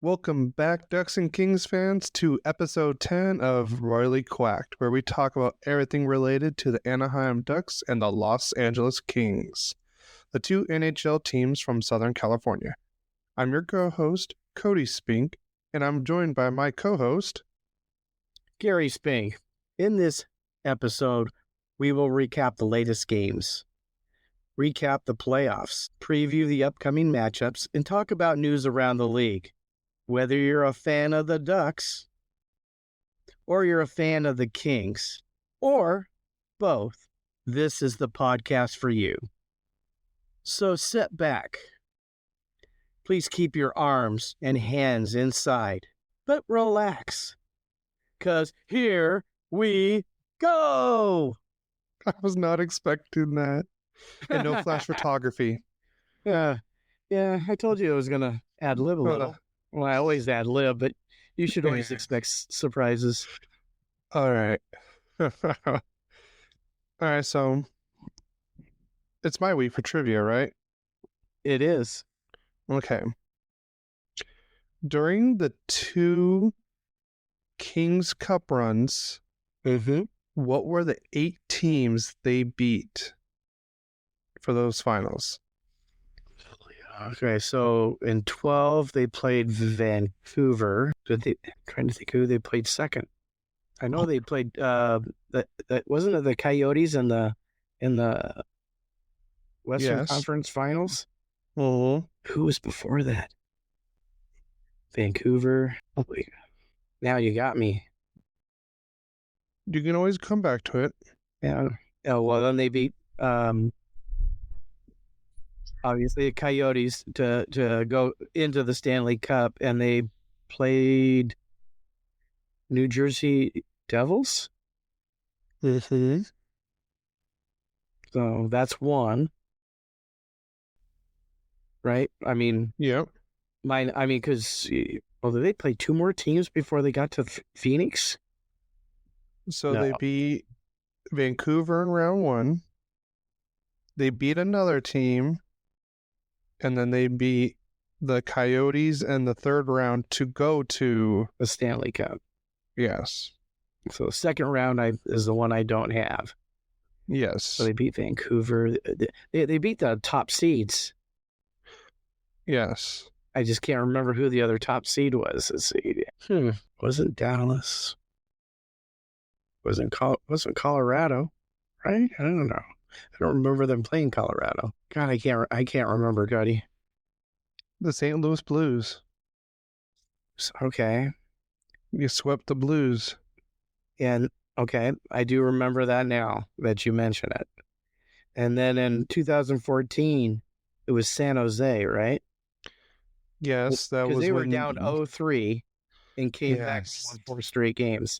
Welcome back, Ducks and Kings fans, to episode 10 of Royally Quacked, where we talk about everything related to the Anaheim Ducks and the Los Angeles Kings, the two NHL teams from Southern California. I'm your co-host, Cody Spink, and I'm joined by my co-host, Gary Spink. In this episode, we will recap the latest games, recap the playoffs, preview the upcoming matchups, and talk about news around the league. Whether you're a fan of the Ducks, or you're a fan of the Kings, or both, this is the podcast for you. So sit back. Please keep your arms and hands inside, but relax, because here we go! I was not expecting that, and no flash photography. Yeah, I told you I was going to ad-lib a little. Well, I always ad-lib, but you should always expect surprises. All right. All right, so it's my week for trivia, right? It is. Okay. During the two Kings Cup runs, what were the 8 teams they beat for those finals? Okay, so in 12 they played Vancouver. Trying to think who they played second. I know they played that wasn't it the Coyotes in the Western Conference Finals. Mm-hmm. Who was before that? Vancouver. Oh, now you got me. You can always come back to it. Yeah. Oh well, then they beat obviously the Coyotes to go into the Stanley Cup, and they played New Jersey Devils. Mm-hmm. So that's one, right? I mean, yep. Because did they play 2 more teams before they got to Phoenix? So they beat Vancouver in round 1. They beat another team. And then they beat the Coyotes in the third round to go to the Stanley Cup. Yes. So the second round is the one I don't have. Yes. So they beat Vancouver. They beat the top seeds. Yes. I just can't remember who the other top seed was. Let's see. Wasn't Dallas? Wasn't Colorado? Right? I don't know. I don't remember them playing Colorado. God, I can't remember, Cody. The St. Louis Blues. Okay. You swept the Blues. And, okay, I do remember that now that you mention it. And then in 2014, it was San Jose, right? Yes, that was because they were down 0-3 and came back and won 4 straight games.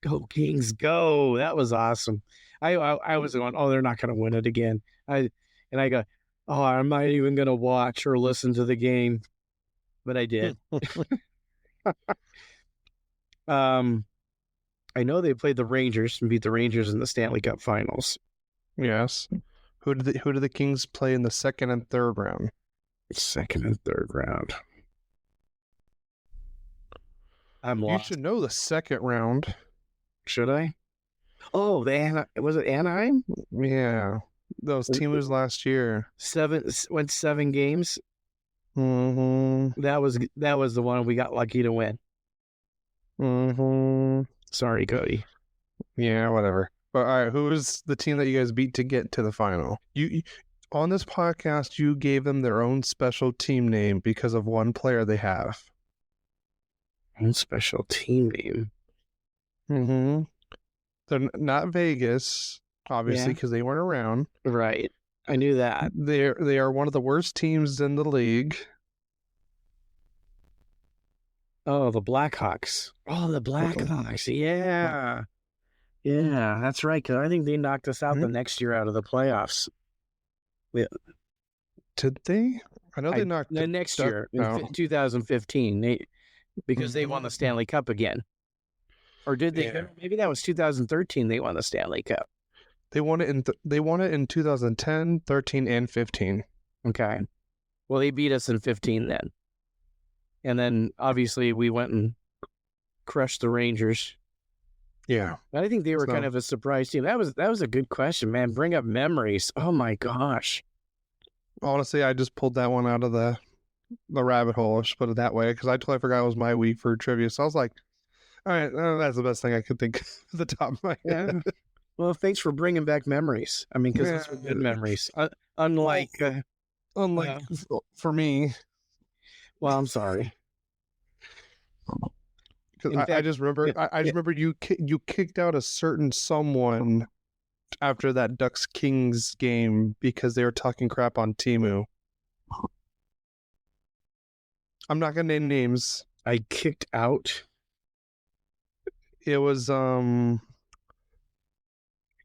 Go Kings, go! That was awesome. I was going, oh, they're not going to win it again. I go, oh, I'm not even going to watch or listen to the game, but I did. I know they played the Rangers and beat the Rangers in the Stanley Cup Finals. Yes. Who did the Kings play in the second and third round? Second and third round. I'm lost. You should know the second round. Should I? Oh, was it Anaheim? Yeah, those teams last year. 7 games. Mm-hmm. That was the one we got lucky to win. Mm-hmm. Sorry, Cody. Yeah, whatever. But all right, who was the team that you guys beat to get to the final? You on this podcast, you gave them their own special team name because of one player they have. Own special team name. Mm-hmm. They're not Vegas, obviously, because they weren't around. Right. I knew that. They are one of the worst teams in the league. Oh, the Blackhawks. Oh, the Blackhawks. Yeah. Yeah, that's right. Because I think they knocked us out the next year out of the playoffs. Did they? I know they knocked the next year, in 2015, because they won the Stanley Cup again. Or did they? Yeah. Maybe that was 2013. They won the Stanley Cup. They won it in 2010, 13, and 15. Okay. Well, they beat us in 15 then. And then obviously we went and crushed the Rangers. Yeah. I think they were So- kind of a surprise team. That was a good question, man. Bring up memories. Oh my gosh. Honestly, I just pulled that one out of the rabbit hole. Let's put it that way, because I totally forgot it was my week for trivia. So I was like, all right, that's the best thing I could think of at the top of my head. Yeah. Well, thanks for bringing back memories. I mean, because those were good memories. Unlike, Unlike for me, well, I'm sorry. because In I fact- just remember, I just remember you kicked out a certain someone after that Ducks Kings game because they were talking crap on Timu. I'm not gonna name names. I kicked out. It was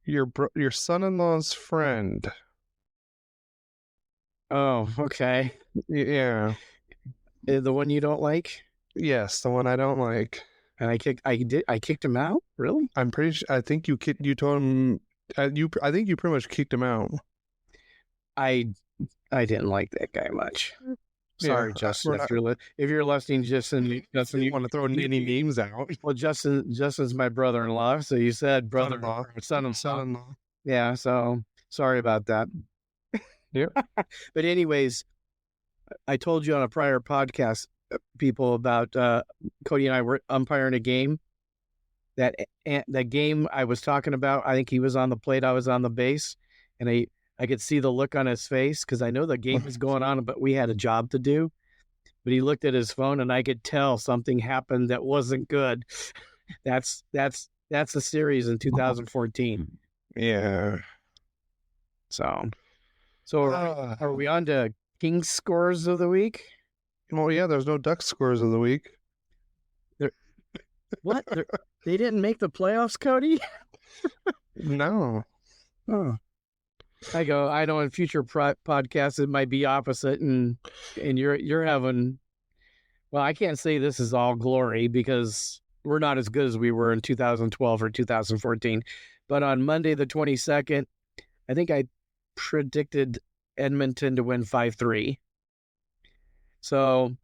your son-in-law's friend. Oh, okay. Yeah. The one you don't like? Yes, the one I don't like. And I kicked him out? Really? I'm pretty sure. I think you told him. I think you pretty much kicked him out. I didn't like that guy much. Sorry, Yeah, Justin. we're If you're listening, Justin, You want to throw any names out? well, Justin's my brother-in-law. So you said Son-in-law. son-in-law. Son-in-law. Yeah. So sorry about that. Yep. But anyways, I told you on a prior podcast, people, about Cody and I were umpiring a game. That game I was talking about, I think he was on the plate, I was on the base, and I could see the look on his face because I know the game was going on, but we had a job to do. But he looked at his phone, and I could tell something happened that wasn't good. That's the series in 2014. Yeah. So are we on to Kings scores of the week? Well, yeah. There's no Ducks scores of the week. What? They didn't make the playoffs, Cody? No. Oh. I know in future podcasts it might be opposite, and you're having, well, I can't say this is all glory because we're not as good as we were in 2012 or 2014. But on Monday the 22nd, I think I predicted Edmonton to win 5-3. So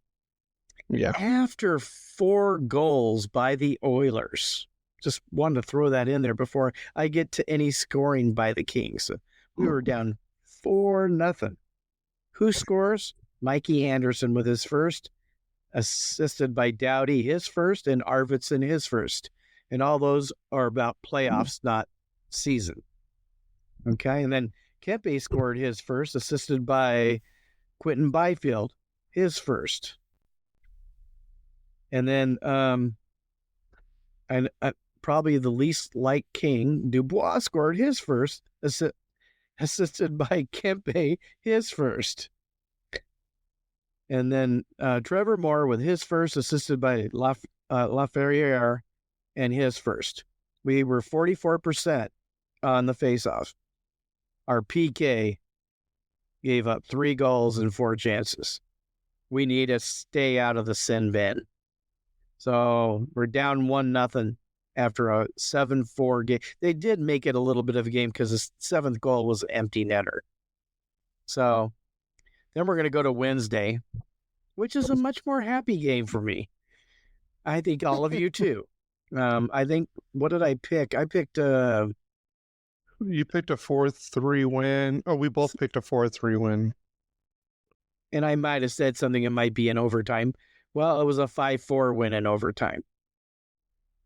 Yeah. after 4 goals by the Oilers, just wanted to throw that in there before I get to any scoring by the Kings. We were down 4-0. Who scores? Mikey Anderson with his first, assisted by Doughty his first, and Arvidsson his first. And all those are about playoffs, not season. Okay, and then Kempe scored his first, assisted by Quentin Byfield his first. And then probably the least like King, Dubois scored his first, assisted by Kempe his first. And then Trevor Moore with his first, assisted by Laferriere and his first. We were 44% on the faceoff. Our PK gave up 3 goals and 4 chances. We need to stay out of the sin bin. So we're down 1-0 after a 7-4 game. They did make it a little bit of a game because the 7th goal was an empty netter. So then we're going to go to Wednesday, which is a much more happy game for me. I think all of you too. I think, what did I pick? I picked You picked a 4-3 win. Oh, we both picked a 4-3 win. and I might have said something, it might be in overtime. Well, it was a 5-4 win in overtime.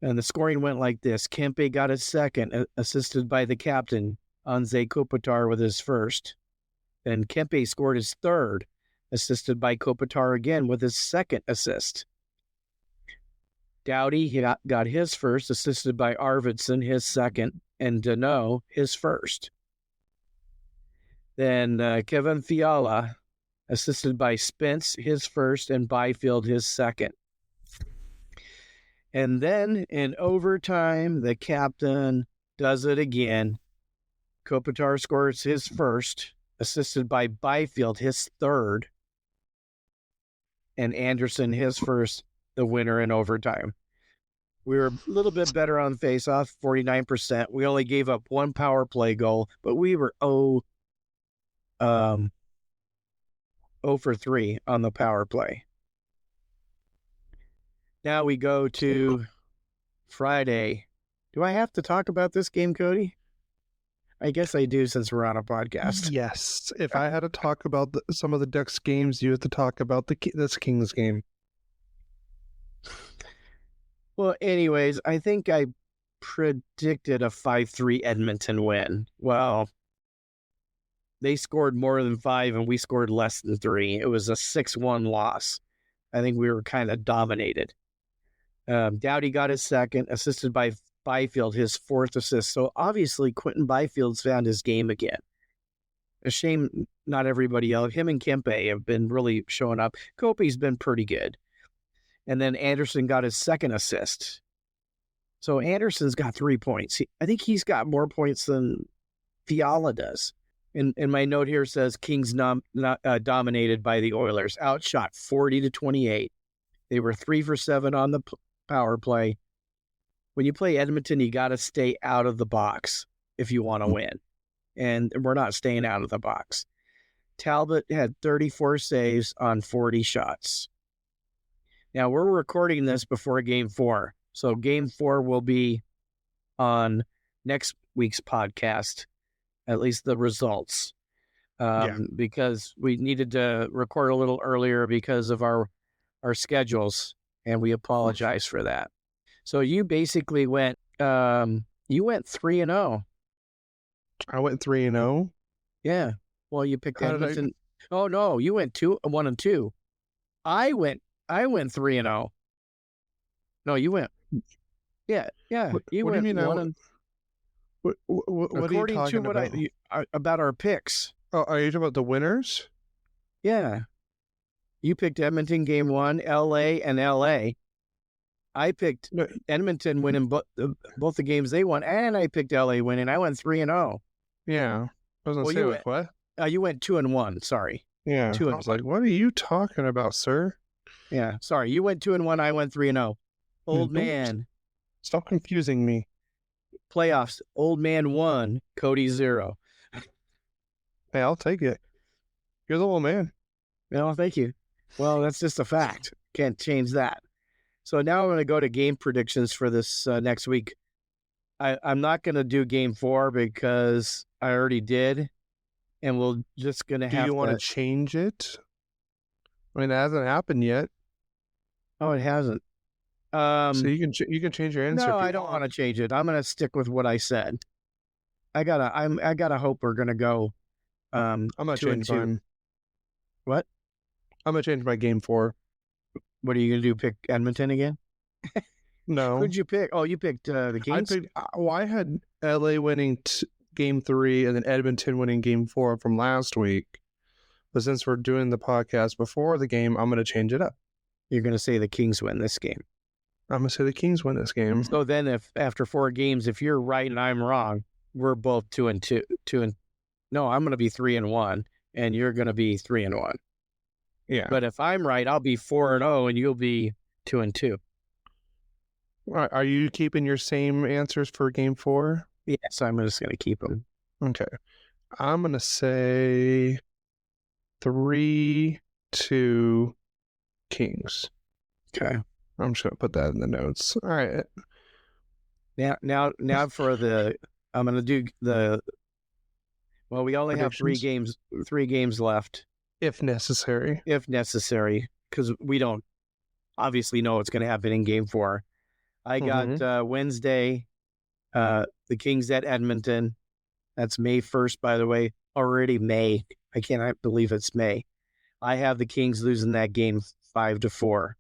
And the scoring went like this. Kempe got his second, assisted by the captain, Anze Kopitar, with his first. Then Kempe scored his third, assisted by Kopitar again with his second assist. Doughty got his first, assisted by Arvidsson, his second, and Deneau, his first. Then Kevin Fiala, assisted by Spence, his first, and Byfield, his second. And then in overtime, the captain does it again. Kopitar scores his first, assisted by Byfield, his third, and Anderson, his first, the winner in overtime. We were a little bit better on faceoff, 49%. We only gave up 1 power play goal, but we were 0 for 3 on the power play. Now we go to Friday. Do I have to talk about this game, Cody? I guess I do since we're on a podcast. Yes. If I had to talk about some of the Ducks games, you have to talk about this Kings game. Well, anyways, I think I predicted a 5-3 Edmonton win. Well, they scored more than 5 and we scored less than 3. It was a 6-1 loss. I think we were kind of dominated. Doughty got his second, assisted by Byfield, his 4th assist. So obviously Quentin Byfield's found his game again. A shame not everybody else. Him and Kempe have been really showing up. Kopi's been pretty good. And then Anderson got his 2nd assist. So Anderson's got 3 points. I think he's got more points than Fiala does. And my note here says Kings dominated by the Oilers. Outshot 40-28. They were 3 for 7 on the power play. When you play Edmonton, you got to stay out of the box if you want to win. And we're not staying out of the box. Talbot had 34 saves on 40 shots. Now, we're recording this before Game 4. So Game 4 will be on next week's podcast, at least the results. Because we needed to record a little earlier because of our schedules, and we apologize for that. So you basically went 3-0. I went 3-0. Yeah. Well, you picked Edmonton. Oh no, you went 1-2. I went 3-0. No, you went. Yeah. What You do went you mean? 1. What are you talking about? About our picks. Oh, are you talking about the winners? Yeah. You picked Edmonton game 1, LA and LA. I picked Edmonton winning both the games they won, and I picked LA winning. I went 3-0. Yeah. I was going to say, what? You went 2-1. Sorry. Yeah. 2-1. I was like, what are you talking about, sir? Yeah. Sorry. You went 2-1. I went 3-0. Old man. Stop confusing me. Playoffs. Old man 1, Cody 0. Hey, I'll take it. You're the old man. No, thank you. Well, that's just a fact. Can't change that. So now I'm going to go to game predictions for this next week. I'm not going to do Game 4 because I already did, and we're just going to have to... Do you want to change it? I mean, it hasn't happened yet. Oh, it hasn't. So you can change your answer. No, I don't want to change it. I'm going to stick with what I said. I gotta hope we're going to go. I'm going to change mine. What? I'm going to change my Game 4. What are you going to do? Pick Edmonton again? No. Who'd you pick? Oh, you picked the Kings? I had LA winning Game 3 and then Edmonton winning Game 4 from last week. But since we're doing the podcast before the game, I'm going to change it up. You're going to say the Kings win this game. I'm going to say the Kings win this game. So then if after 4 games, if you're right and I'm wrong, we're both 2-2. No, I'm going to be 3-1 and you're going to be 3-1. Yeah. But if I'm right, I'll be 4-0 and you'll be 2-2. Are you keeping your same answers for Game 4? Yes, I'm just going to keep them. Okay. I'm going to say 3-2 Kings. Okay. I'm just going to put that in the notes. All right. Now for I'm going to do well, we only have 3 games left. If necessary, because we don't obviously know what's going to happen in Game 4. I got Wednesday, the Kings at Edmonton. That's May 1st, by the way. Already May. I cannot believe it's May. I have the Kings losing that game 5-4.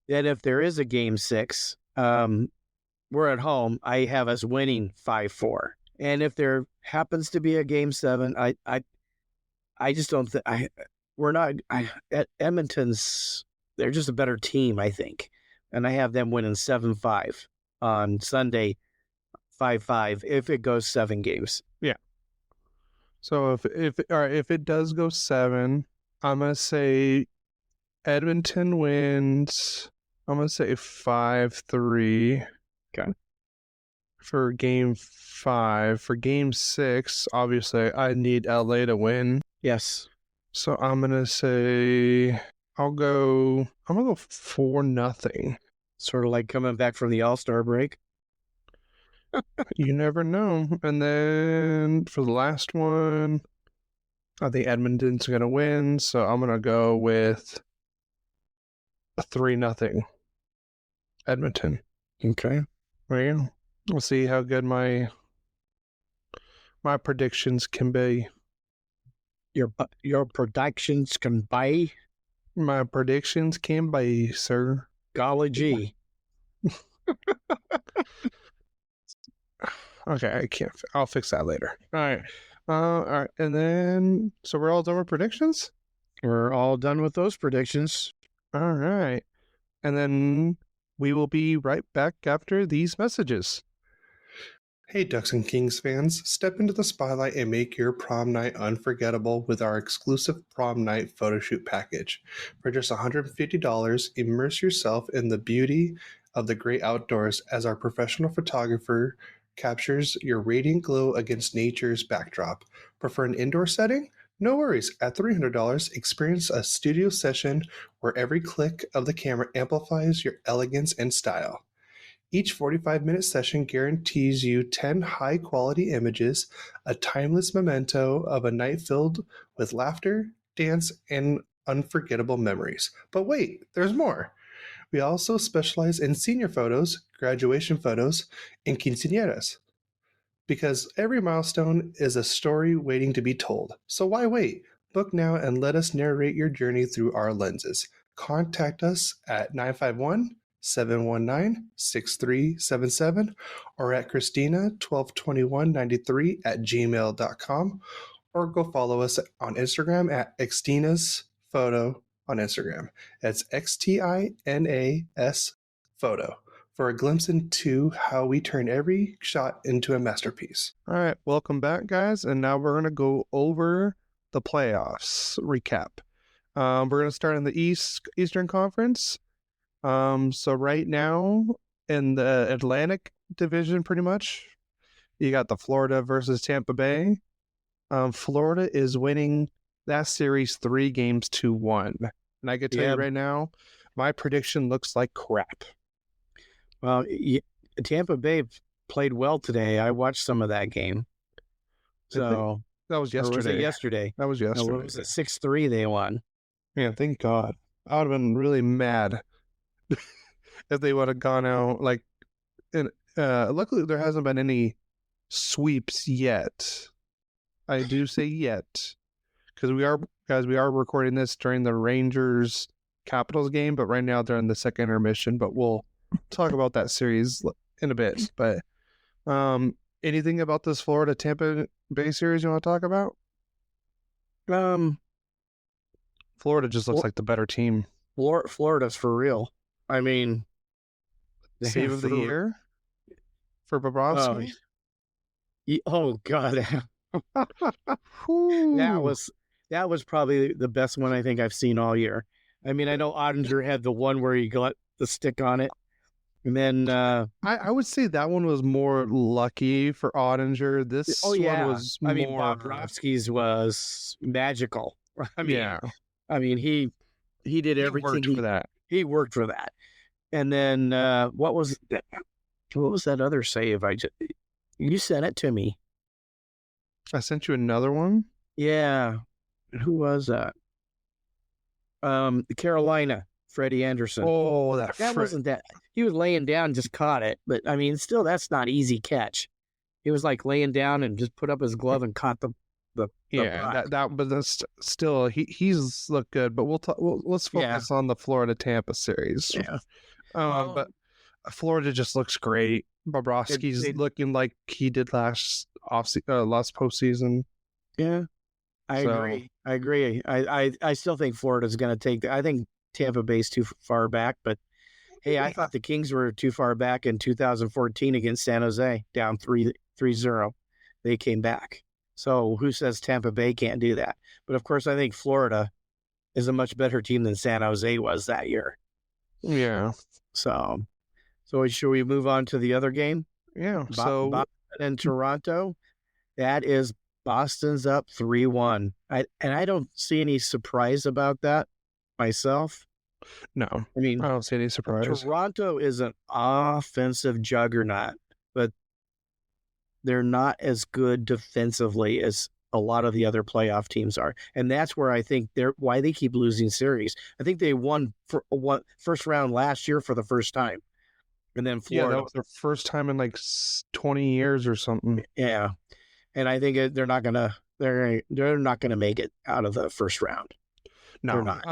Then if there is a Game 6, we're at home. I have us winning 5-4. And if there happens to be a Game 7, I just don't think Edmonton's, they're just a better team, I think. And I have them winning 7-5 on Sunday, 5-5, if it goes 7 games. Yeah. So if it does go 7, I'm going to say Edmonton wins. I'm going to say 5-3. Okay. For Game 5. For Game 6, obviously, I need LA to win. Yes. So I'm going to say I'm gonna go 4-0. Sort of like coming back from the All-Star break. You never know. And then for the last one, I think Edmonton's gonna win, so I'm gonna go with a 3-0 Edmonton. Okay. There you go. We'll see how good my predictions can be. Your predictions can be. My predictions can be, sir. Golly gee. Okay, I can't. I'll fix that later. All right. All right. And then, so we're all done with predictions? We're all done with those predictions. All right. And then we will be right back after these messages. Hey, Ducks and Kings fans, step into the spotlight and make your prom night unforgettable with our exclusive prom night photo shoot package. For just $150, immerse yourself in the beauty of the great outdoors as our professional photographer captures your radiant glow against nature's backdrop. Prefer an indoor setting? No worries. At $300, experience a studio session where every click of the camera amplifies your elegance and style. Each 45-minute session guarantees you 10 high-quality images, a timeless memento of a night filled with laughter, dance, and unforgettable memories. But wait, there's more. We also specialize in senior photos, graduation photos, and quinceañeras. Because every milestone is a story waiting to be told. So why wait? Book now and let us narrate your journey through our lenses. Contact us at 951-719-6377 or at Christina122193 at gmail.com, or go follow us on Instagram at Xtina's Photo on Instagram. That's XTINAS Photo for a glimpse into how we turn every shot into a masterpiece. All right, welcome back, guys. And now we're going to go over the playoffs recap. We're going to start in the Eastern Conference. So right now in the Atlantic Division, pretty much, you got the Florida versus Tampa Bay. Florida is winning that series 3-1. And I can tell you right now, my prediction looks like crap. Well, Tampa Bay played well today. I watched some of that game. So that was yesterday. Or was it yesterday? That was yesterday. No, it was at 6-3 they won. Yeah, thank God. I would have been really mad if they would have gone out like. And luckily, there hasn't been any sweeps yet. I do say yet, because we are recording this during the Rangers Capitals game, but right now they're in the second intermission. But we'll talk about that series in a bit. But anything about this Florida Tampa Bay series you want to talk about? Florida just looks like the better team. Florida's for real. I mean, save of the year for Bobrovsky. Oh God, that was probably the best one I think I've seen all year. I mean, I know Ottinger had the one where he got the stick on it, and then I would say that one was more lucky for Ottinger. This one was more. I mean, Bobrovsky's was magical. I mean, he did everything. He worked for that. He worked for that. And then what was that other save? You sent it to me. I sent you another one. Yeah, who was that? Carolina, Freddie Anderson. Oh, that wasn't that. He was laying down, just caught it. But I mean, still, that's not easy catch. He was like laying down and just put up his glove and caught the but that's still he's looked good. But let's focus on the Florida Tampa series. Yeah. But Florida just looks great. Bobrovsky's looking like he did last postseason. Yeah, I agree. I still think Florida's going to take. I think Tampa Bay's too far back, but hey, I thought the Kings were too far back in 2014 against San Jose, down 3-0. They came back. So who says Tampa Bay can't do that? But of course, I think Florida is a much better team than San Jose was that year. Yeah. So should we move on to the other game? Yeah. Boston and Toronto. That is Boston's up 3-1. I don't see any surprise about that. myself. No, I mean, I don't see any surprise. Toronto is an offensive juggernaut, but they're not as good defensively as a lot of the other playoff teams are. And that's where I think why they keep losing series. I think they won first round last year for the first time. And then Florida. Yeah, that was their first time in like 20 years or something. Yeah. And I think they're not gonna make it out of the first round. No, they're not.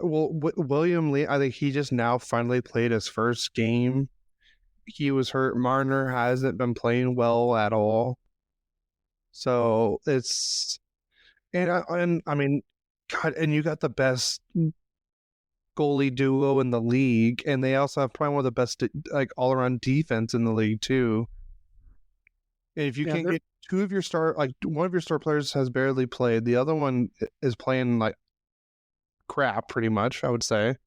Well, William Lee, I think he just now finally played his first game. He was hurt. Marner hasn't been playing well at all. So it's and I mean, God, and you got the best goalie duo in the league, and they also have probably one of the best like all around defense in the league too. And if you can get two of your one of your star players has barely played, the other one is playing like crap, pretty much. I would say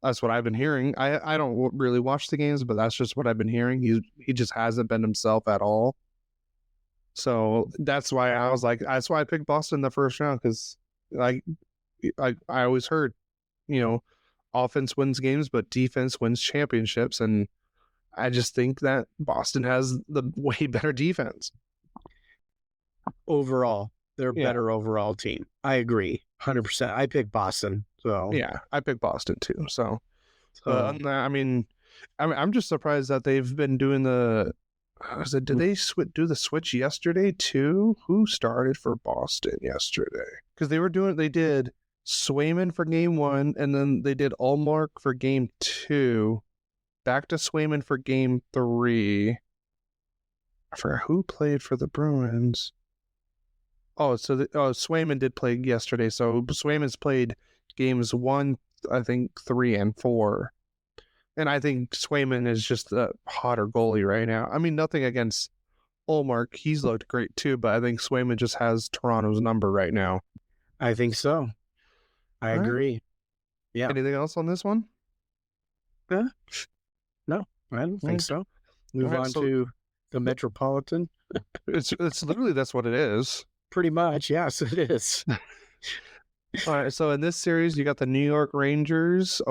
that's what I've been hearing. I don't really watch the games, but that's just what I've been hearing. He just hasn't been himself at all. So that's why that's why I picked Boston in the first round, because I always heard, offense wins games, but defense wins championships, and I just think that Boston has the way better defense. Overall, they're a better overall team. I agree, 100%. I picked Boston. So yeah, I picked Boston too. So I mean, I'm just surprised that they've been doing the. Did they do the switch yesterday too? Who started for Boston yesterday? Because they did Swayman for game 1, and then they did Ullmark for game 2, back to Swayman for game 3. I forgot who played for the Bruins. Oh, so Swayman did play yesterday. So Swayman's played games 1, I think 3 and 4. And I think Swayman is just the hotter goalie right now. I mean, nothing against Ullmark. He's looked great too, but I think Swayman just has Toronto's number right now. I think so. I agree. Yeah. Anything else on this one? No, I don't think so. Move on to the Metropolitan. It's literally that's what it is. Pretty much, yes, it is. All right, so in this series, you got the New York Rangers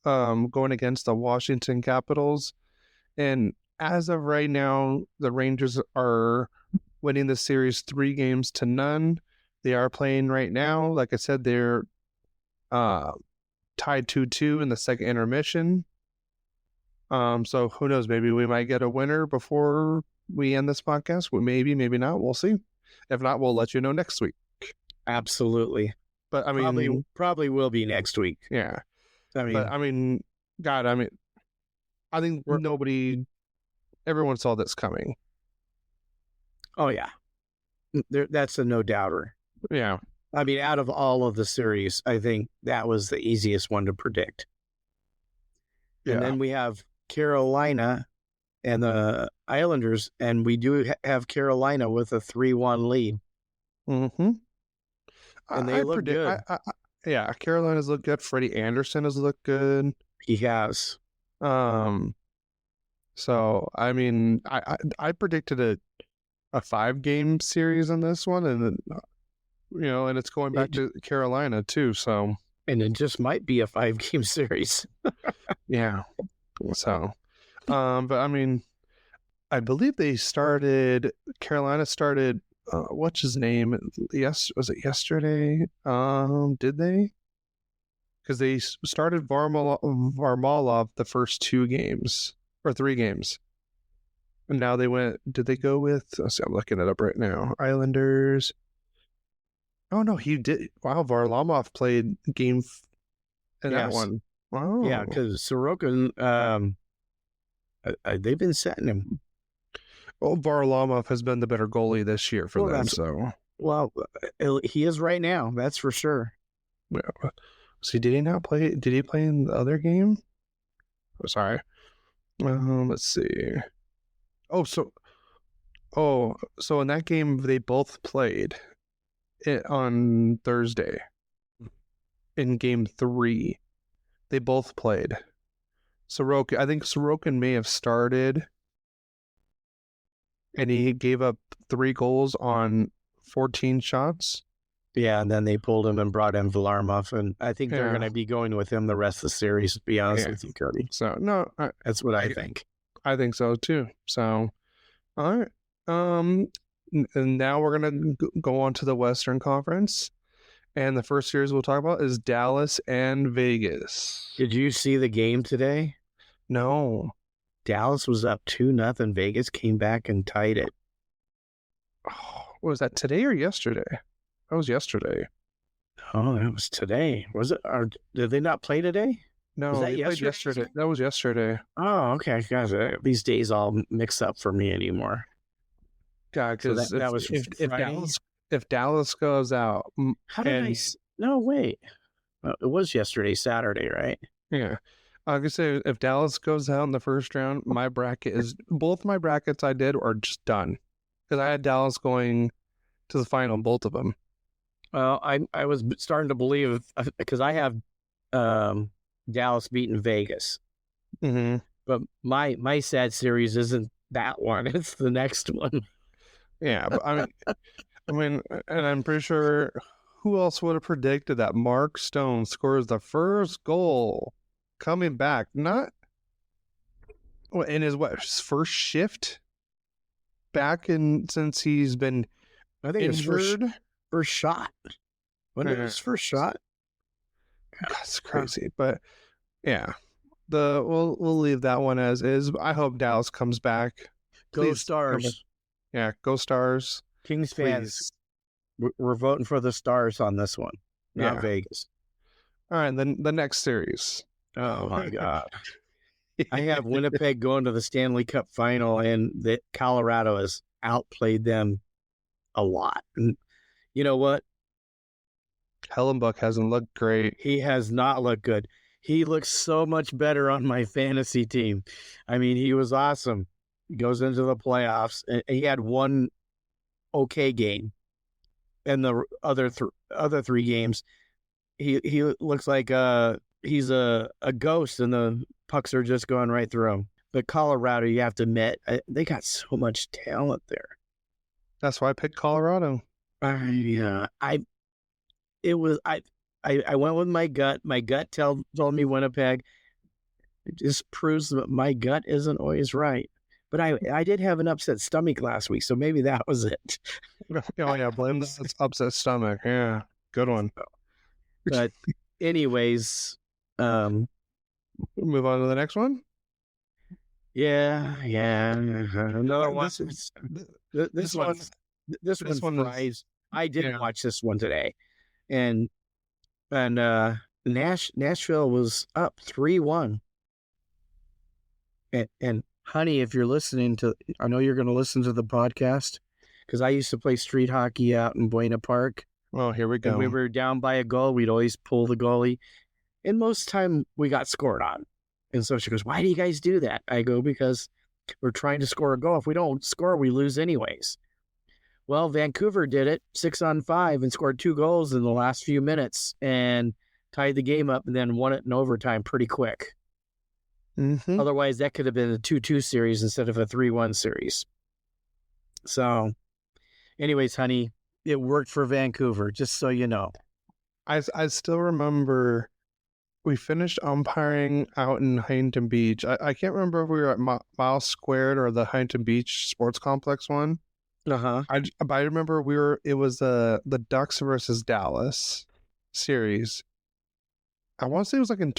going against the Washington Capitals. And as of right now, the Rangers are winning the series 3-0. They are playing right now. Like I said, they're tied 2-2 in the second intermission. So who knows? Maybe we might get a winner before we end this podcast. Maybe not. We'll see. If not, we'll let you know next week. Absolutely. But I mean, probably will be next week. Yeah. I think everyone saw this coming. Oh yeah, that's a no doubter. Yeah. I mean, out of all of the series, I think that was the easiest one to predict. Yeah. And then we have Carolina and the Islanders, and we do have Carolina with a 3-1 lead. Mm-hmm. And they look good. Yeah, Carolina's looked good. Freddie Anderson has looked good. He has. So I mean, I predicted a 5-game series in this one, and then, and it's going back to Carolina too. So, and it just might be a 5-game series. Yeah. So, but I mean, I believe Carolina started. What's his name? Yes, was it yesterday? Did they? Because they started Varlamov the first 2 games or 3 games, and now they went. Did they go with? Let's see, I'm looking it up right now. Islanders. Oh no, he did. Wow, Varlamov played game in that one. Wow. Yeah, because Sorokin, they've been setting him. Well, Varlamov has been the better goalie this year for them. So, well, he is right now. That's for sure. Yeah. See, did he not play? Did he play in the other game? Oh, sorry. Let's see. So in that game they both played on Thursday. In game 3, they both played. I think Sorokin may have started. And he gave up 3 goals on 14 shots. Yeah, and then they pulled him and brought in Varlamov, and I think they're going to be going with him the rest of the series, to be honest with you, Cody. So, no, That's what I think. I think so, too. So, all right. And now we're going to go on to the Western Conference. And the first series we'll talk about is Dallas and Vegas. Did you see the game today? No. Dallas was up 2-0. Vegas came back and tied it. Oh, was that today or yesterday? That was yesterday. Oh, that was today. Was it? Or did they not play today? No, was that they played yesterday. That was yesterday. Oh, okay. Guys, these days all mix up for me anymore. God, because that was if Dallas goes out, how did I? No, wait. It was yesterday, Saturday, right? Yeah. I could say if Dallas goes out in the first round, my bracket is both my brackets I did are just done because I had Dallas going to the final, both of them. Well, I was starting to believe because I have Dallas beating Vegas, but my sad series isn't that one; it's the next one. Yeah, but I mean, and I'm pretty sure who else would have predicted that Mark Stone scores the first goal coming back? Not in his first shift back in since he's been. I think injured. His first shot. When it was his first shot? That's crazy, but yeah, we'll leave that one as is. I hope Dallas comes back. Go Stars! Yeah, go Stars. Kings fans, we're voting for the Stars on this one, not Vegas. All right, then the next series. Oh my God! I have Winnipeg going to the Stanley Cup final, and that Colorado has outplayed them a lot. And you know what? Hellenbuck hasn't looked great. He has not looked good. He looks so much better on my fantasy team. I mean, he was awesome. He goes into the playoffs, and he had one okay game. And the other three games, he looks like he's a ghost, and the pucks are just going right through him. But Colorado, you have to admit, they got so much talent there. That's why I picked Colorado. I went with my gut. My gut told me Winnipeg. It just proves that my gut isn't always right. But I did have an upset stomach last week, so maybe that was it. Oh yeah, blame the upset stomach. Yeah, good one. But anyways, move on to the next one. Yeah. Another one. This one fries. I did watch this one today, and Nashville was up 3-1. And honey, if you're listening to, I know you're going to listen to the podcast because I used to play street hockey out in Buena Park. Oh, here we go. And we were down by a goal. We'd always pull the goalie, and most of the time we got scored on. And so she goes, "Why do you guys do that?" I go, "Because we're trying to score a goal. If we don't score, we lose anyways." Well, Vancouver did it 6-on-5 and scored 2 goals in the last few minutes and tied the game up and then won it in overtime pretty quick. Mm-hmm. Otherwise, that could have been a 2-2 series instead of a 3-1 series. So, anyways, honey, it worked for Vancouver, just so you know. I still remember we finished umpiring out in Huntington Beach. I can't remember if we were at Miles Squared or the Huntington Beach Sports Complex one. Uh-huh. But I remember it was the Ducks versus Dallas series. I want to say it was like in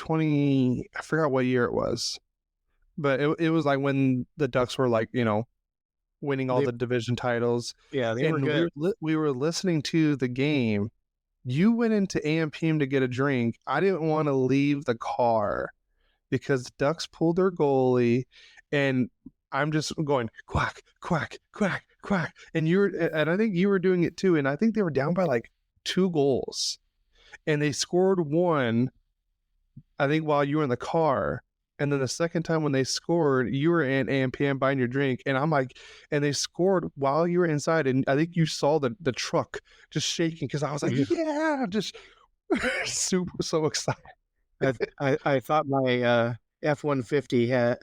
I forgot what year it was. But it was like when the Ducks were like, winning all the division titles. Yeah, they were good. We were listening to the game. You went into AMPM to get a drink. I didn't want to leave the car because the Ducks pulled their goalie, and I'm just going quack, quack, quack, quack. And I think you were doing it too. And I think they were down by like 2 goals, and they scored one, I think, while you were in the car. And then the second time when they scored, you were in AMPM buying your drink. And I'm like, and they scored while you were inside. And I think you saw the truck just shaking because I was like, yeah, just so excited. I thought my F-150 had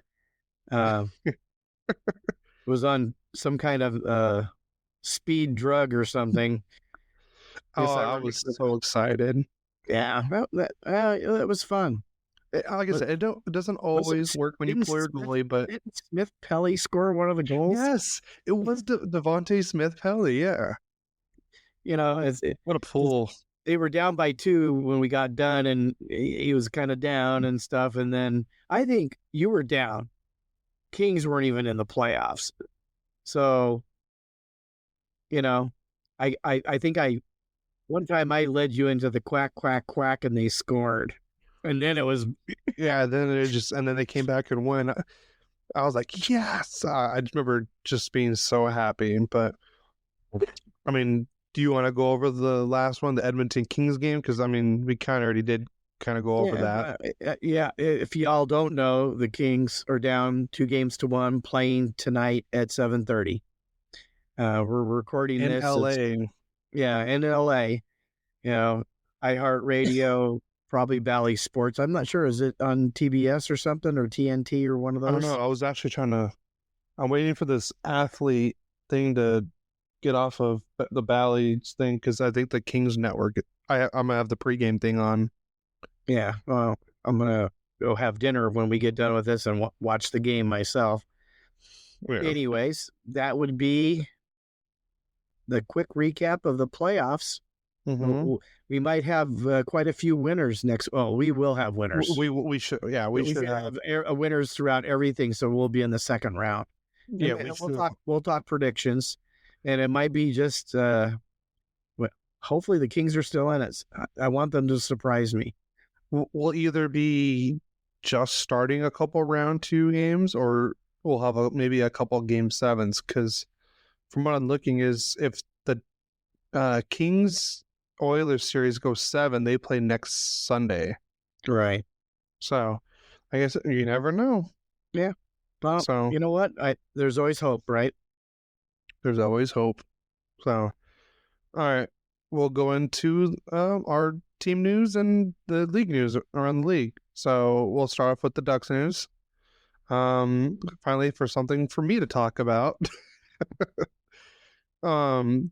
was on some kind of speed drug or something. Oh, I was so excited. Yeah, that was fun. Like I said, it doesn't always work when you pull your goalie, but didn't Smith Pelly score one of the goals? yes, it was Devontae Smith-Pelly. Yeah, what a pull! They were down by 2 when we got done, and he was kind of down and stuff. And then I think you were down. Kings weren't even in the playoffs, so I think one time I led you into the quack, quack, quack, and they scored. And then it was... Yeah, and then they came back and won. I was like, yes! I just remember just being so happy. But, I mean, do you want to go over the last one, the Edmonton Kings game? Because, I mean, we kind of already did kind of go over that. Yeah, if y'all don't know, the Kings are down 2-1, playing tonight at 7:30. We're recording in this LA. Yeah, in LA. iHeartRadio, probably Bally Sports. I'm not sure. Is it on TBS or something, or TNT or one of those? I don't know. I was actually I'm waiting for this athlete thing to get off of the Bally thing, because I think the Kings Network, I'm going to have the pregame thing on. Yeah, well, I'm going to go have dinner when we get done with this and watch the game myself. Yeah. Anyways, that would be the quick recap of the playoffs. Mm-hmm. We might have quite a few winners next. Well, we will have winners. We should. Yeah, we should have winners throughout everything. So we'll be in the second round. Yeah, we'll talk predictions, and it might be just. Hopefully, the Kings are still in it. I want them to surprise me. We'll either be just starting a couple round 2 games, or we'll have maybe a couple game 7s. Because from what I'm looking is, if the Kings Oilers series goes 7, they play next Sunday. Right. So I guess you never know. Yeah. Well, so you know what? There's always hope, right? There's always hope. So, all right, we'll go into our team news and the league news around the league. So we'll start off with the Ducks news. Finally, for something for me to talk about. Jakob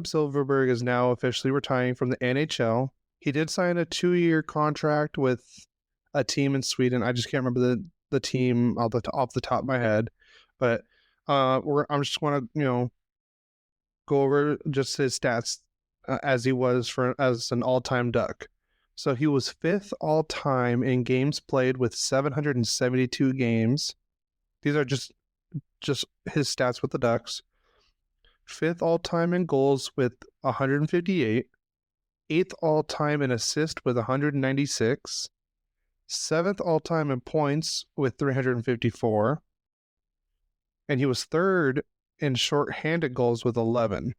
Silfverberg is now officially retiring from the NHL. He did sign a 2-year contract with a team in Sweden. I just can't remember the team off the top of my head, but I'm just want to go over just his stats as he was as an all-time Duck. So he was 5th all-time in games played with 772 games. These are just his stats with the Ducks. 5th all-time in goals with 158. 8th all-time in assists with 196. 7th all-time in points with 354. And he was 3rd in short-handed goals with 11.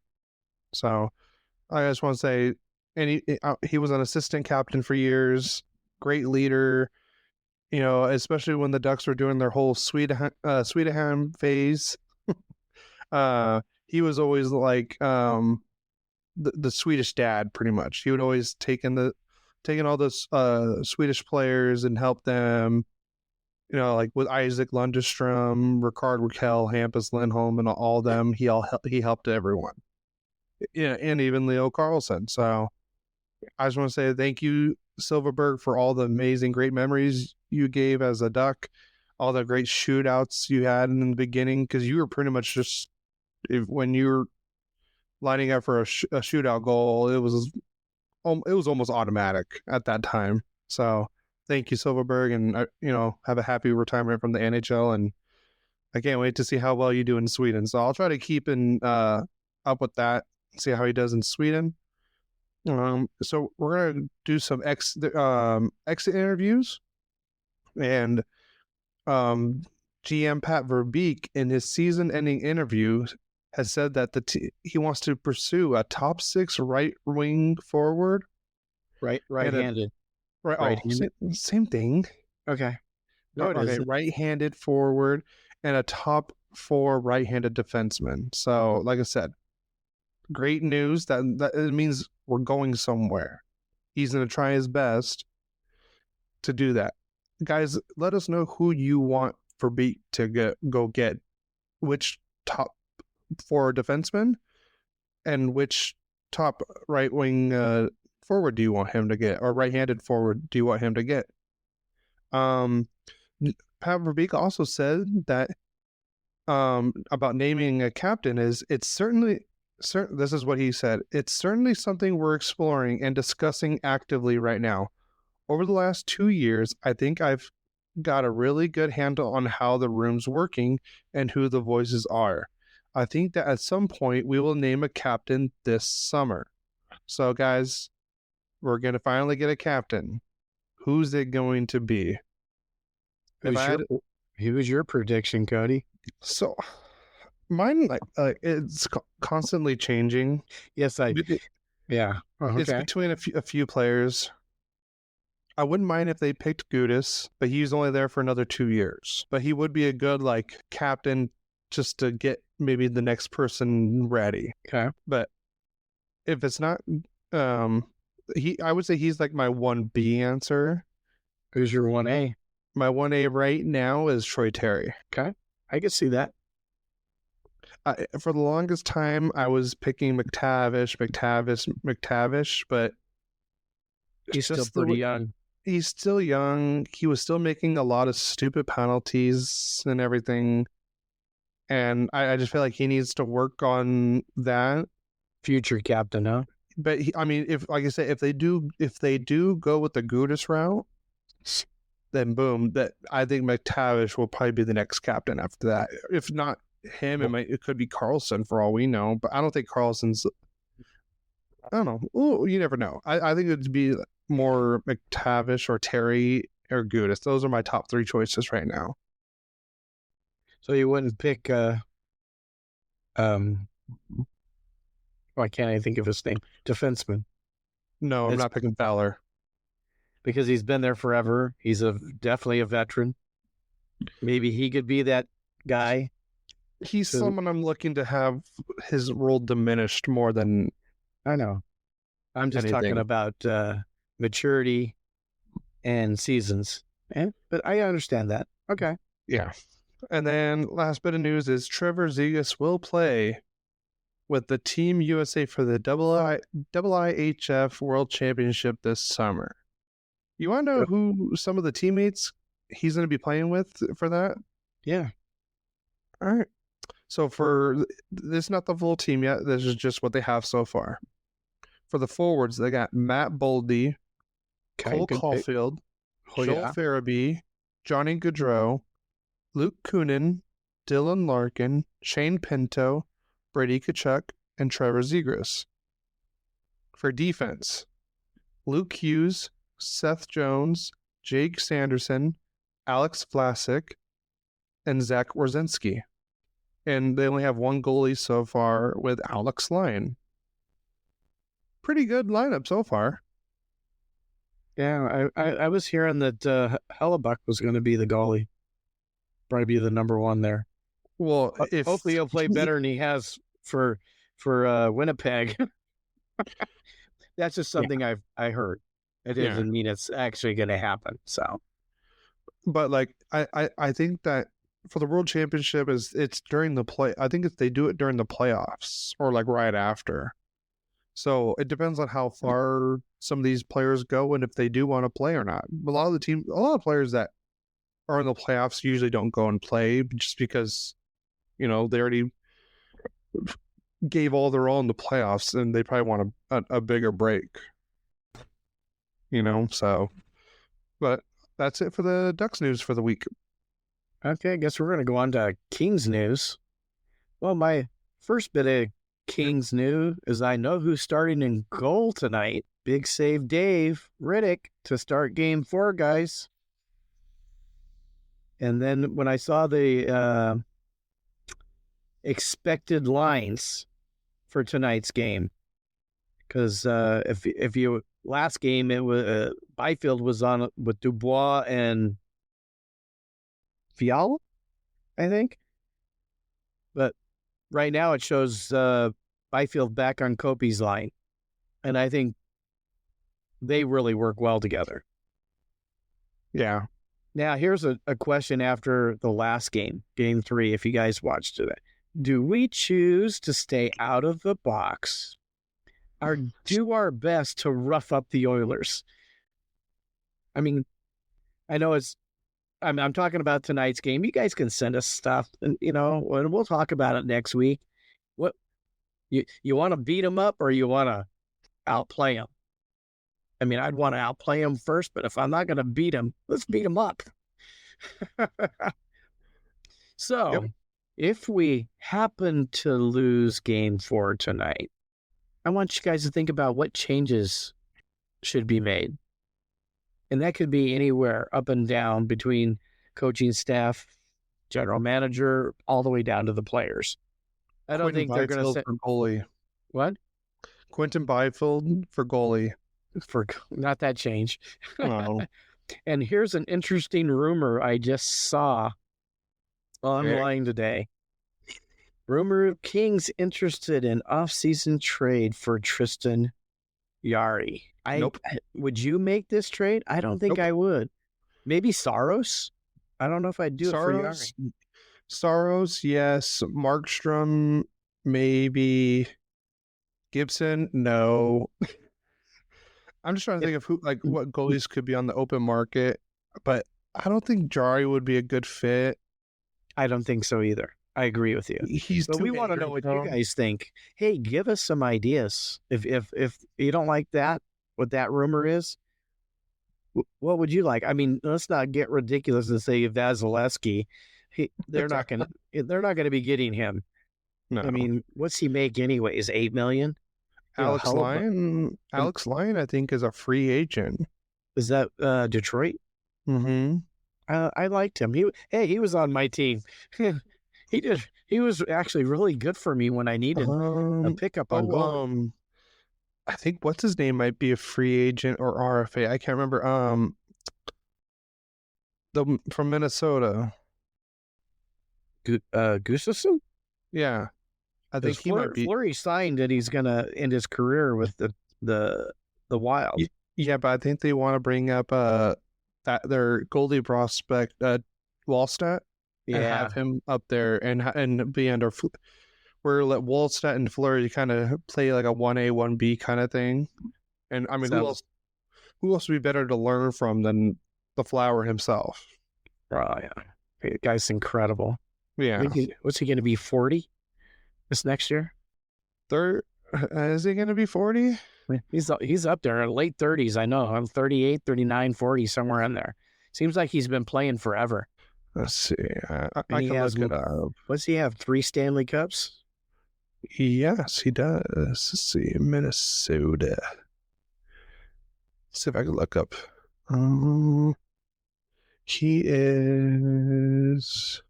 So I just want to say, and he was an assistant captain for years, great leader, especially when the Ducks were doing their whole Sweden phase. He was always like the Swedish dad, pretty much. He would always taking all the Swedish players and help them, like with Isaac Lundestrom, Rickard Rakell, Hampus Lindholm, and all them. He helped everyone. Yeah, and even Leo Carlson. So I just want to say thank you, Silfverberg, for all the amazing, great memories you gave as a Duck, all the great shootouts you had in the beginning, because you were pretty much just, when you were lining up for a shootout goal, it was almost automatic at that time. So thank you, Silfverberg, and have a happy retirement from the NHL, and I can't wait to see how well you do in Sweden. So I'll try to keep up with that, see how he does in Sweden. So we're gonna do some exit interviews, and GM Pat Verbeek, in his season-ending interview, has said that he wants to pursue a top 6 right wing forward, right-handed. Right-handed. Same thing. Okay. No, okay. Right-handed forward and a top 4 right-handed defenseman. So, like I said, great news. That it means we're going somewhere. He's going to try his best to do that. Guys, let us know who you want Verbeek to go get which top 4 defensemen and which top right wing forward do you want him to get, or right-handed forward do you want him to get? Pat Verbeek also said that about naming a captain is it's certainly this is what he said. It's certainly something we're exploring and discussing actively right now. Over the last 2 years, I think I've got a really good handle on how the room's working and who the voices are. I think that at some point we will name a captain this summer. So guys, we're going to finally get a captain. Who's it going to be? Who's your prediction, Cody? So mine, it's constantly changing. Yes, yeah. Oh, okay. It's between a few players. I wouldn't mind if they picked Gudas, but he's only there for another 2 years. But he would be a good captain just to get maybe the next person ready. Okay. But if it's not, I would say he's like my 1B answer. Who's your 1A? My 1A right now is Troy Terry. Okay, I can see that. For the longest time, I was picking McTavish, but he's still pretty young. He's still young. He was still making a lot of stupid penalties and everything. And I just feel like he needs to work on that. Future captain, huh? But if they do go with the Gudas route, then boom, that I think McTavish will probably be the next captain after that. If not him, it could be Carlson for all we know. But I don't think Carlson's. I don't know. Ooh, you never know. I think it'd be more McTavish or Terry or Gudas. Those are my top 3 choices right now. So you wouldn't pick why can't I think of his name? Defenseman. No, I'm not picking Fowler. Because he's been there forever. He's definitely a veteran. Maybe he could be that guy. He's someone I'm looking to have his role diminished more than... I know. I'm just talking about maturity and seasons. But I understand that. Okay. Yeah. And then last bit of news is Trevor Zegras will play with the Team USA for the IIHF World Championship this summer. You want to know who some of the teammates he's going to be playing with for that? Yeah. All right. So this is not the full team yet. This is just what they have so far. For the forwards, they got Matt Boldy, Cole Caulfield, Joel Farabee, Johnny Gaudreau, Luke Kunin, Dylan Larkin, Shane Pinto, Brady Tkachuk, and Trevor Zegras. For defense, Luke Hughes, Seth Jones, Jake Sanderson, Alex Vlasic, and Zach Wierzynski. And they only have one goalie so far with Alex Lyon. Pretty good lineup so far. Yeah, I was hearing that Hellebuck was going to be the goalie. Probably be the number 1 there. Well, hopefully he'll play better than he has for Winnipeg. That's just something I heard. It doesn't mean it's actually going to happen. So, but I think that for the World Championship it's during the play. I think they do it during the playoffs or right after. So it depends on how far some of these players go and if they do want to play or not. A lot of players that are in the playoffs usually don't go and play just because, they already gave all their all in the playoffs and they probably want a bigger break. So, but that's it for the Ducks news for the week. Okay, I guess we're going to go on to Kings news. Well, my first bit of Kings news is I know who's starting in goal tonight. Big save Dave Riddick to start game 4, guys. And then when I saw the expected lines for tonight's game, because if you last game it was Byfield was on with Dubois and Fiala, I think, but right now it shows Byfield back on Kopi's line, and I think they really work well together. Yeah, Now, here's a question after the last game, game 3, if you guys watched it. Do we choose to stay out of the box or do our best to rough up the Oilers? I mean, I know I'm talking about tonight's game. You guys can send us stuff, and and we'll talk about it next week. What you want to beat them up or you want to outplay them? I mean, I'd want to outplay them first, but if I'm not going to beat them, let's beat them up. So, Yep. if we happen to lose game 4 tonight, I want you guys to think about what changes should be made. And that could be anywhere up and down between coaching staff, general manager, all the way down to the players. I don't think they're going to say for goalie. what Quentin Byfield for goalie. for not that change. Oh, And here's an interesting rumor I just saw online today. Rumor of Kings interested in off-season trade for Tristan Yari. Nope. Would you make this trade? I don't think Nope. I would. Maybe Saros? I don't know if I'd do it for Yari. Saros, yes. Markstrom, maybe. Gibson, no. I'm just trying to think of what goalies could be on the open market, but I don't think Jari would be a good fit. I don't think so either. I agree with you. But we want to know what you guys think. Hey, give us some ideas. If you don't like that, what that rumor is, what would you like? I mean, let's not get ridiculous and say Vasilevsky. They're not gonna be getting him. No. I mean, what's he make anyways? $8 million. Alex Lyon, I think, is a free agent. Is that Detroit? Mm-hmm. I liked him. He was on my team. He was actually really good for me when I needed a pickup on goal. I think what's his name might be a free agent or RFA. I can't remember. From Minnesota. Gustafsson? Yeah, I think he might be. Fleury signed that he's gonna end his career with the Wild. Yeah, but I think they want to bring up their goalie prospect Wallstat. And have him up there and be under where let Wallstat and Fleury kind of play like a 1A 1B kind of thing. And I mean, who else would be better to learn from than the Flower himself? Oh yeah, the guy's incredible. Yeah, what's he going to be 40 this next year? Is he going to be 40? He's up there in late 30s. I know. I'm 38, 39, 40, somewhere in there. Seems like he's been playing forever. Let's see. I can look it up. What's he have? 3 Stanley Cups? Yes, he does. Let's see. Minnesota. Let's see if I can look up. He is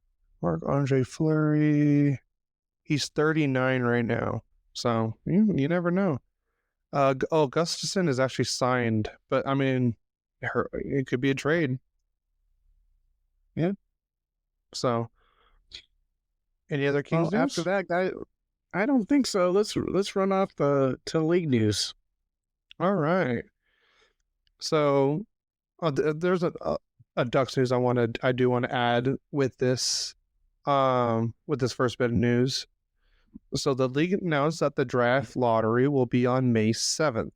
Marc-Andre Fleury. He's 39 right now. So you never know. Gustafsson is actually signed, but I mean, it could be a trade. Yeah. So, any other Kings news? After that, I don't think so. Let's run off to league news. All right. So, there's a Ducks news I do want to add with this first bit of news. So the league announced that the draft lottery will be on May 7th.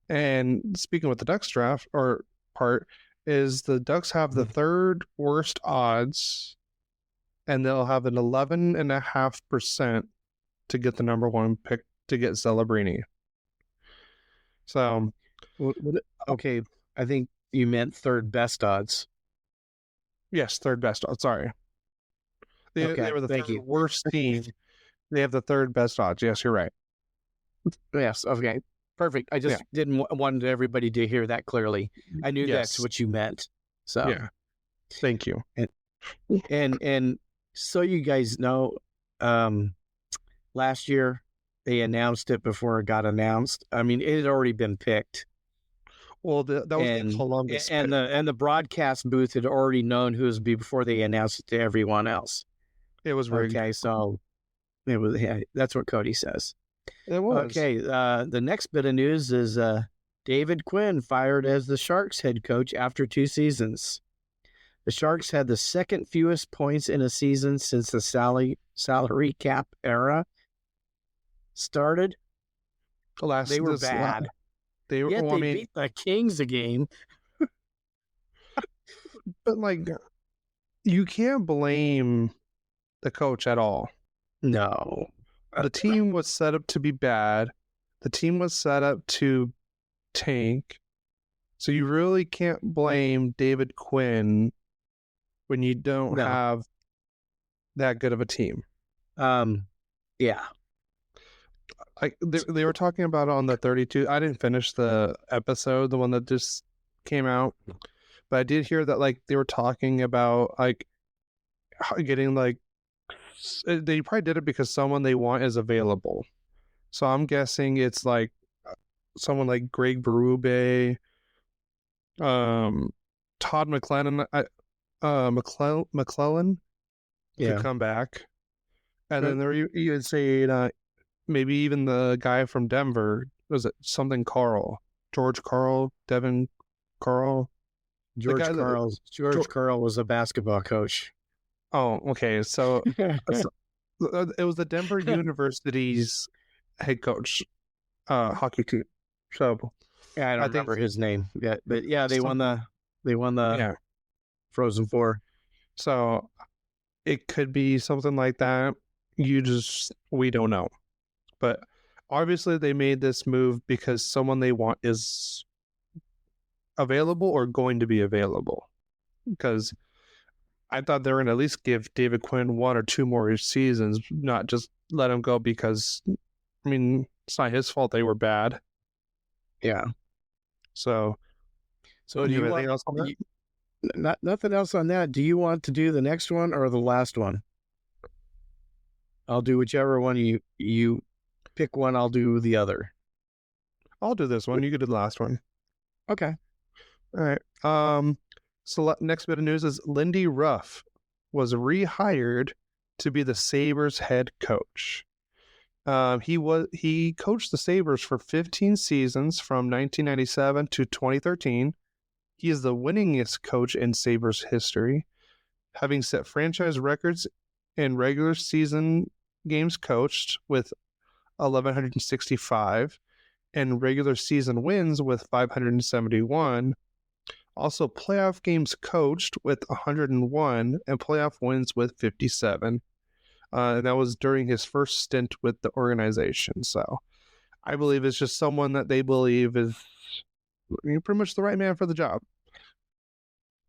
And speaking with the Ducks draft part is the Ducks have the third worst odds, and they'll have an 11.5% to get the number 1 pick to get Celebrini. So, okay, I think you meant third best odds. Yes, third best odds. Sorry, they were the third worst team. They have the third best odds. Yes, you're right. Yes. Okay. Perfect. I just didn't want everybody to hear that clearly. I knew that's what you meant. So yeah. Thank you. And so you guys know, last year they announced it before it got announced. I mean, it had already been picked. Well, that was the Columbus pick. And the broadcast booth had already known who was before they announced it to everyone else. It was rigged. Okay, so it was. Yeah, that's what Cody says. It was. Okay, the next bit of news is David Quinn fired as the Sharks head coach after 2 seasons. The Sharks had the second fewest points in a season since the salary cap era started. They were bad. Yet they beat the Kings a game. But, like, you can't blame the coach at all. No. The team was set up to be bad. The team was set up to tank. So you really can't blame David Quinn when you don't have that good of a team. Yeah. They were talking about it on the 32. I didn't finish the episode, the one that just came out. But I did hear that, like, they were talking about, like, getting, like, they probably did it because someone they want is available. So I'm guessing it's, like, someone like Greg Berube, Todd McClellan, McClellan could come back. And then there you would say maybe even the guy from Denver, was it something Carl? George Carl? Devin Carl? George Carl was a basketball coach. Oh, okay. So it was the Denver University's head coach, hockey team. So yeah, I don't remember his name yet, but yeah, they won the Frozen Four. So it could be something like that. We don't know. But obviously they made this move because someone they want is available or going to be available. Because I thought they were going to at least give David Quinn 1 or 2 more seasons, not just let him go because, I mean, it's not his fault they were bad. Yeah. So do you want anything else on that? Nothing else on that. Do you want to do the next one or the last one? I'll do whichever one you pick one. I'll do the other. I'll do this one. You could do the last one. Okay. All right. So next bit of news is Lindy Ruff was rehired to be the Sabres head coach. He coached the Sabres for 15 seasons from 1997 to 2013. He is the winningest coach in Sabres history, having set franchise records in regular season games coached with 1,165 and regular season wins with 571. Also, playoff games coached with 101 and playoff wins with 57. And that was during his first stint with the organization. So I believe it's just someone that they believe is pretty much the right man for the job.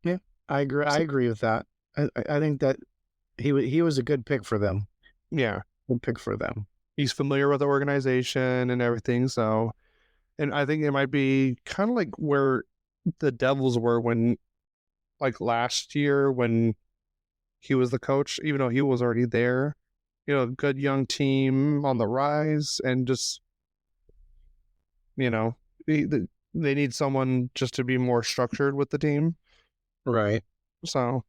Yeah, I agree. I agree with that. I think that he was a good pick for them. Yeah. Good pick for them. He's familiar with the organization and everything. So, and I think it might be kind of like where the Devils were when, like, last year when he was the coach, even though he was already there. You know, good young team on the rise, and just, you know, they need someone just to be more structured with the team. Right. So,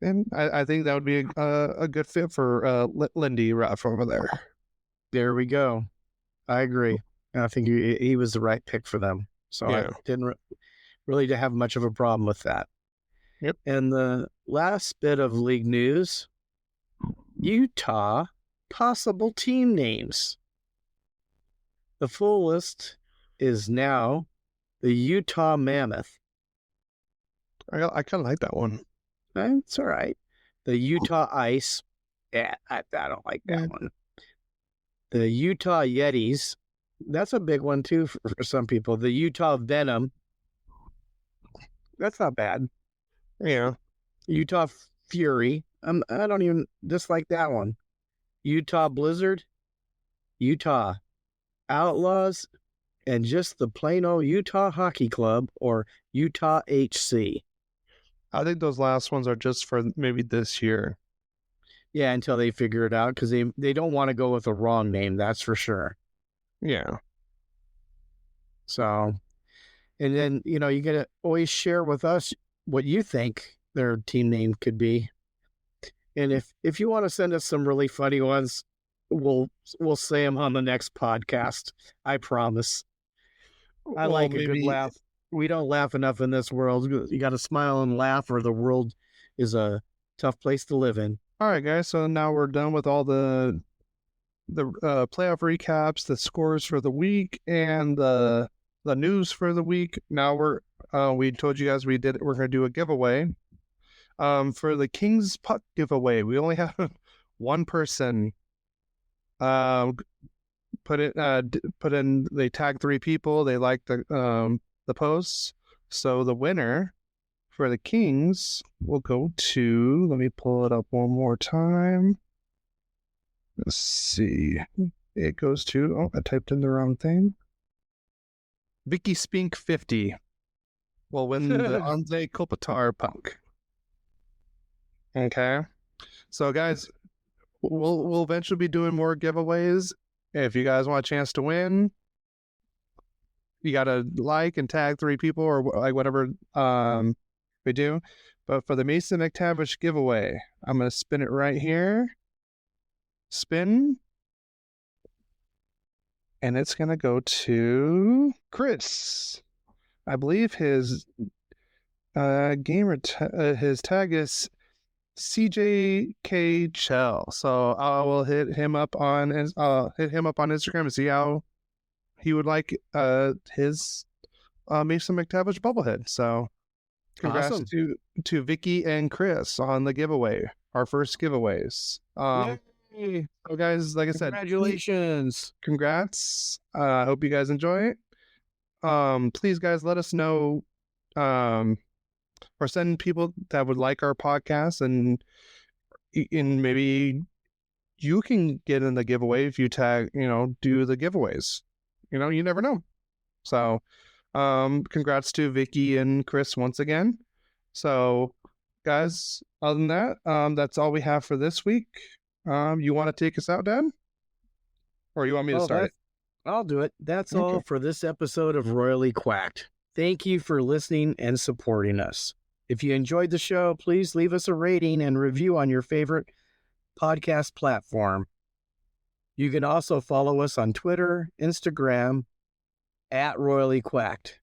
and I think that would be a good fit for Lindy Ruff over there. There we go. I agree. I think he was the right pick for them. So I didn't really have much of a problem with that. Yep. And the last bit of league news, Utah possible team names. The full list is now the Utah Mammoth. I kind of like that one. It's all right. The Utah Ice. Yeah, I don't like that one. The Utah Yetis. That's a big one, too, for some people. The Utah Venom. That's not bad. Yeah. Utah Fury. I don't even dislike that one. Utah Blizzard. Utah Outlaws. And just the plain old Utah Hockey Club, or Utah HC. I think those last ones are just for maybe this year. Yeah, until they figure it out, because they don't want to go with the wrong name, that's for sure. Yeah. So, and then, you got to always share with us what you think their team name could be. And if you want to send us some really funny ones, we'll say them on the next podcast. I promise. I like a good laugh. We don't laugh enough in this world. You got to smile and laugh, or the world is a tough place to live in. All right, guys. So now we're done with all the playoff recaps, the scores for the week, and the news for the week. Now we told you guys we're going to do a giveaway. For the Kings puck giveaway, we only have one person. Put in. They tag 3 people. They like the posts. So the winner for the Kings will go to. Let me pull it up one more time. Let's see. It goes to. Oh, I typed in the wrong thing. Vicky Spink 50 will win the Anze Kopitar puck. Okay, so guys, we'll eventually be doing more giveaways. If you guys want a chance to win, you gotta like and tag 3 people or like whatever we do. But for the Mason McTavish giveaway, I'm gonna spin it right here. Spin, and it's gonna go to Chris. I believe his his tag is CJK Chell. So I will hit him up on Instagram and see how he would like his Mason McTavish bobblehead. So congrats Awesome. to Vicky and Chris on the giveaway, our first giveaways. Yay. So guys, like I said, Congratulations. congrats. I hope you guys enjoy it. Please guys, let us know or send people that would like our podcast, and maybe you can get in the giveaway if you tag, do the giveaways. You never know. So congrats to Vicky and Chris once again. So guys, other than that, that's all we have for this week. You want to take us out, Dad? Or you want me to start it? I'll do it. That's all for this episode of Royally Quacked. Thank you for listening and supporting us. If you enjoyed the show, please leave us a rating and review on your favorite podcast platform. You can also follow us on Twitter, Instagram, @Royally Quacked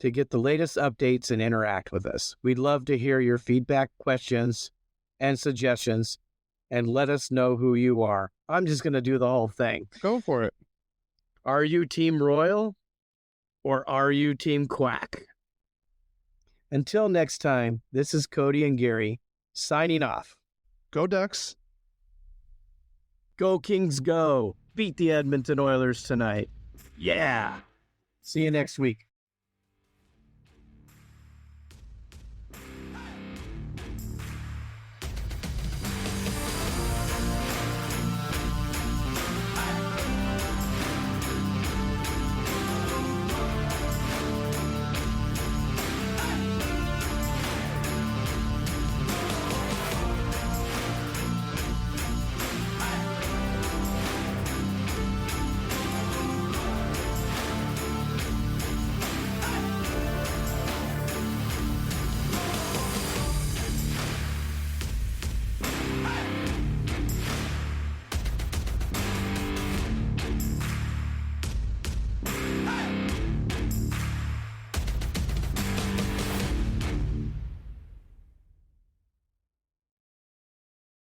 to get the latest updates and interact with us. We'd love to hear your feedback, questions, and suggestions, and let us know who you are. I'm just going to do the whole thing. Go for it. Are you Team Royal or are you Team Quack? Until next time, this is Cody and Gary signing off. Go Ducks. Go Kings, go. Beat the Edmonton Oilers tonight. Yeah. See you next week.